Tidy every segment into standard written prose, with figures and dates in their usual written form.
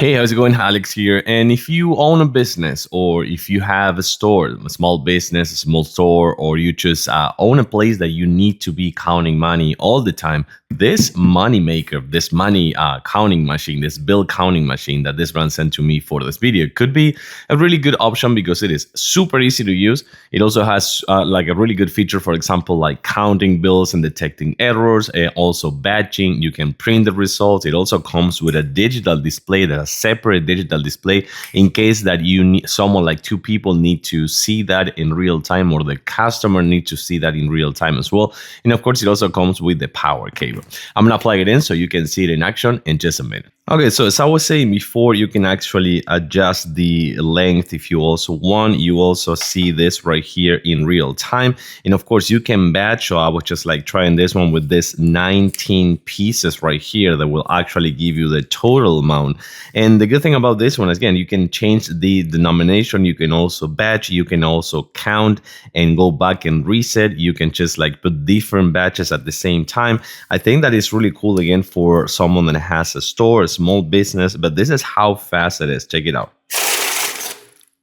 Hey, how's it going? Alex here. And if you own a business or if you have a store, a small business, a small store, or you just own a place that you need to be counting money all the time, this money maker, this money counting machine, this bill counting machine that this brand sent to me for this video could be a really good option because it is super easy to use. It also has like a really good feature, for example, like counting bills and detecting errors, and also batching. You can print the results. It also comes with a digital display, that a separate digital display in case that you need someone like two people need to see that in real time, or the customer need to see that in real time as well. And of course, it also comes with the power cable. I'm gonna plug it in so you can see it in action in just a minute. Okay, so as I was saying before, you can actually adjust the length if you also want. You also see this right here in real time. And of course, you can batch. So I was just like trying this one with this 19 pieces right here that will actually give you the total amount. And the good thing about this one is, again, you can change the denomination. You can also batch. You can also count and go back and reset. You can just like put different batches at the same time. I think that is really cool, again, for someone that has a store, a small business, but this is how fast it is. Check it out.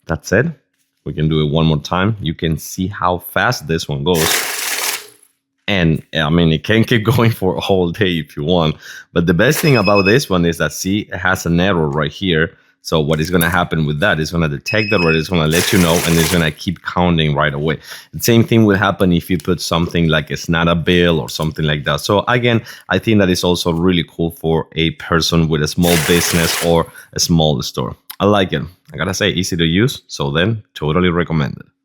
That's it. We can do it one more time. You can see how fast this one goes. And I mean, it can keep going for a whole day if you want. But the best thing about this one is that, see, it has an error right here. So what is going to happen with that is going to detect that, or it's going to let you know, and it's going to keep counting right away. The same thing will happen if you put something like a SNATA bill or something like that. So again, I think that is also really cool for a person with a small business or a small store. I like it. I gotta say, easy to use. So then, totally recommend it.